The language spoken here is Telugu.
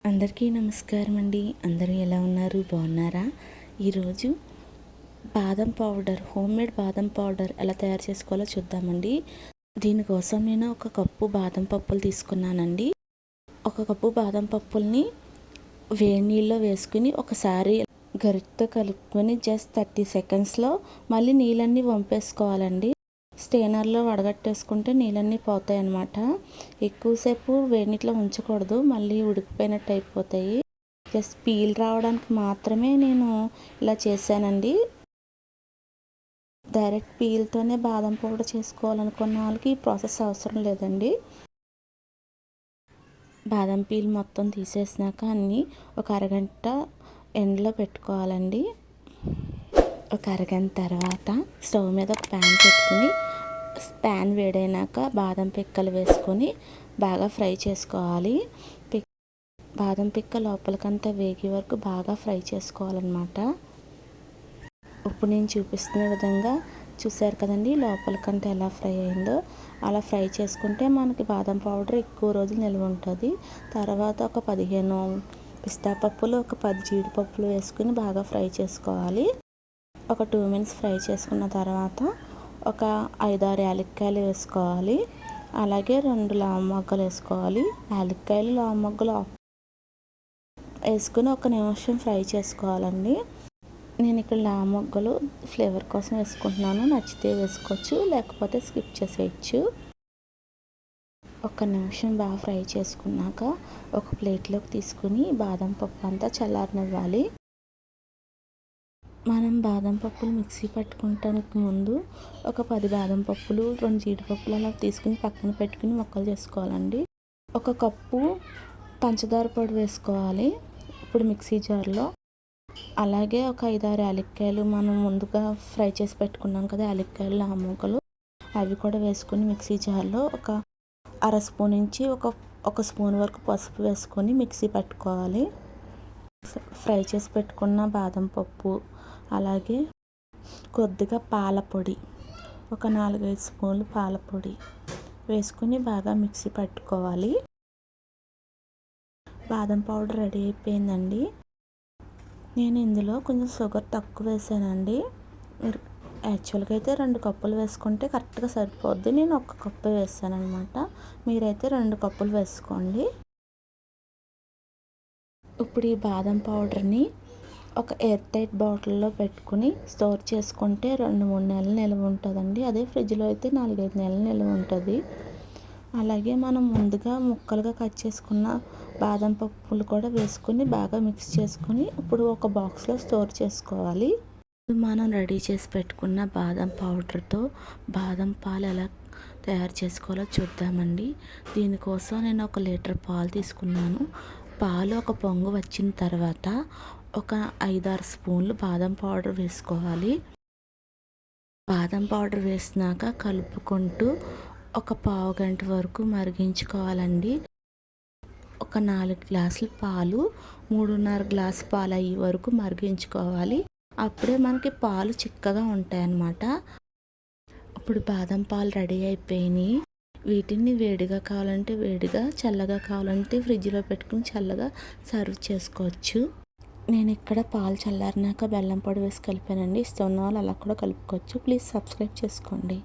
అందరికీ నమస్కారం అండి. అందరూ ఎలా ఉన్నారు? బాగున్నారా? ఈరోజు బాదం పౌడర్, హోమ్మేడ్ బాదం పౌడర్ ఎలా తయారు చేసుకోవాలో చూద్దామండి. దీనికోసం నేను ఒక కప్పు బాదం పప్పులు తీసుకున్నానండి. ఒక కప్పు బాదం పప్పుల్ని వేడి నీళ్ళలో వేసుకుని ఒకసారి గరిటెతో కలుపుకొని జస్ట్ 30 సెకండ్స్లో మళ్ళీ నీళ్ళన్నీ వంపేసుకోవాలండి. స్టెయినర్లో వడగట్టేసుకుంటే నీళ్ళన్నీ పోతాయి అన్నమాట. ఎక్కువసేపు వేడి నీటిలో ఉంచకూడదు, మళ్ళీ ఉడికిపోయినట్టు అయిపోతాయి. జస్ట్ పీల్ రావడానికి మాత్రమే నేను ఇలా చేశానండి. డైరెక్ట్ పీల్తోనే బాదం పౌడర్ చేసుకోవాలనుకున్న వాళ్ళకి ఈ ప్రాసెస్ అవసరం లేదండి. బాదం పీల్ మొత్తం తీసేసినాక అన్నీ ఒక అరగంట ఎండలో పెట్టుకోవాలండి. ఒక అరగంట తర్వాత స్టవ్ మీద ఒక ప్యాన్ పెట్టుకుని ప్యాన్ వేడైనాక బాదం పిక్కలు వేసుకొని బాగా ఫ్రై చేసుకోవాలి. బాదం పిక్క లోపలికంతా వేగే వరకు బాగా ఫ్రై చేసుకోవాలన్నమాట. ఇప్పుడు నేను చూపిస్తున్న విధంగా చూసారు కదండి, లోపలికంతా ఎలా ఫ్రై అయిందో. అలా ఫ్రై చేసుకుంటే మనకి బాదం పౌడర్ ఎక్కువ రోజులు నిల్వ ఉంటుంది. తర్వాత ఒక 15 పిస్తా పప్పులు, ఒక 10 జీడిపప్పులు వేసుకుని బాగా ఫ్రై చేసుకోవాలి. ఒక 2 మినిట్స్ ఫ్రై చేసుకున్న తర్వాత ఒక 5-6 యాలక్కాయలు వేసుకోవాలి. అలాగే 2 లవంగ మొగ్గలు వేసుకోవాలి. యాలక్కాయలు, లవంగ మొగ్గలు వేసుకుని 1 నిమిషం ఫ్రై చేసుకోవాలండి. నేను ఇక్కడ లవంగ మొగ్గలు ఫ్లేవర్ కోసం వేసుకుంటున్నాను. నచ్చితే వేసుకోవచ్చు, లేకపోతే స్కిప్ చేసేయచ్చు. 1 నిమిషం బాగా ఫ్రై చేసుకున్నాక ఒక ప్లేట్లోకి తీసుకుని బాదం పప్పు అంతా చల్లారనివ్వాలి. మనం బాదం పప్పులు మిక్సీ పట్టుకుంటానికి ముందు ఒక 10 బాదం పప్పులు, 2 జీడిపప్పులు అలా తీసుకుని పక్కన పెట్టుకుని ముక్కలు చేసుకోవాలండి. 1 కప్పు పంచదార పొడి వేసుకోవాలి ఇప్పుడు మిక్సీ జార్లో. అలాగే ఒక 5-6 యాలక్కాయలు, మనం ముందుగా ఫ్రై చేసి పెట్టుకున్నాం కదా యాలక్కాయలు, లవంగ మొగ్గలు, అవి కూడా వేసుకొని మిక్సీ జార్లో ఒక అర స్పూన్ నుంచి ఒక స్పూన్ వరకు పసుపు వేసుకొని మిక్సీ పట్టుకోవాలి. ఫ్రై చేసి పెట్టుకున్న బాదం పప్పు, అలాగే కొద్దిగా పాల పొడి, ఒక 4-5 స్పూన్లు పాల పొడి వేసుకుని బాగా మిక్సీ పట్టుకోవాలి. బాదం పౌడర్ రెడీ అయిపోయిందండి. నేను ఇందులో కొంచెం షుగర్ తక్కువ వేసానండి. మీరు యాక్చువల్గా అయితే 2 కప్పులు వేసుకుంటే కరెక్ట్గా సరిపోద్ది. నేను 1 కప్పు వేసాను అనమాట. మీరైతే 2 కప్పులు వేసుకోండి. ఇప్పుడు ఈ బాదం పౌడర్ని ఒక ఎయిర్ టైట్ బాటిల్లో పెట్టుకుని స్టోర్ చేసుకుంటే 2-3 నెలలు నిల్వ ఉంటుందండి. అదే ఫ్రిడ్జ్లో అయితే 4-5 నెలలు నిల్వ ఉంటుంది. అలాగే మనం ముందుగా ముక్కలుగా కట్ చేసుకున్న బాదం పప్పులు కూడా వేసుకుని బాగా మిక్స్ చేసుకుని ఇప్పుడు ఒక బాక్స్లో స్టోర్ చేసుకోవాలి. మనం రెడీ చేసి పెట్టుకున్న బాదం పౌడర్తో బాదం పాలు ఎలా తయారు చేసుకోవాలో చూద్దామండి. దీనికోసం నేను 1 లీటర్ పాలు తీసుకున్నాను. పాలు ఒక పొంగు వచ్చిన తర్వాత ఒక 5-6 స్పూన్లు బాదం పౌడర్ వేసుకోవాలి. బాదం పౌడర్ వేసినాక కలుపుకుంటూ ఒక పావు గంట వరకు మరిగించుకోవాలండి. ఒక 4 గ్లాసులు పాలు 3.5 గ్లాసు పాలు అయ్యే వరకు మరిగించుకోవాలి. అప్పుడే మనకి పాలు చిక్కగా ఉంటాయన్నమాట. ఇప్పుడు బాదం పాలు రెడీ అయిపోయినాయి. వీటిని వేడిగా కావాలంటే వేడిగా, చల్లగా కావాలంటే ఫ్రిడ్జ్లో పెట్టుకుని చల్లగా సర్వ్ చేసుకోవచ్చు. నేను ఇక్కడ పాలు చల్లారినాక బెల్లం పొడి వేసి కలిపానండి. ఇష్టం ఉన్న వాళ్ళు అలా కూడా కలుపుకోవచ్చు. ప్లీజ్ సబ్స్క్రైబ్ చేసుకోండి.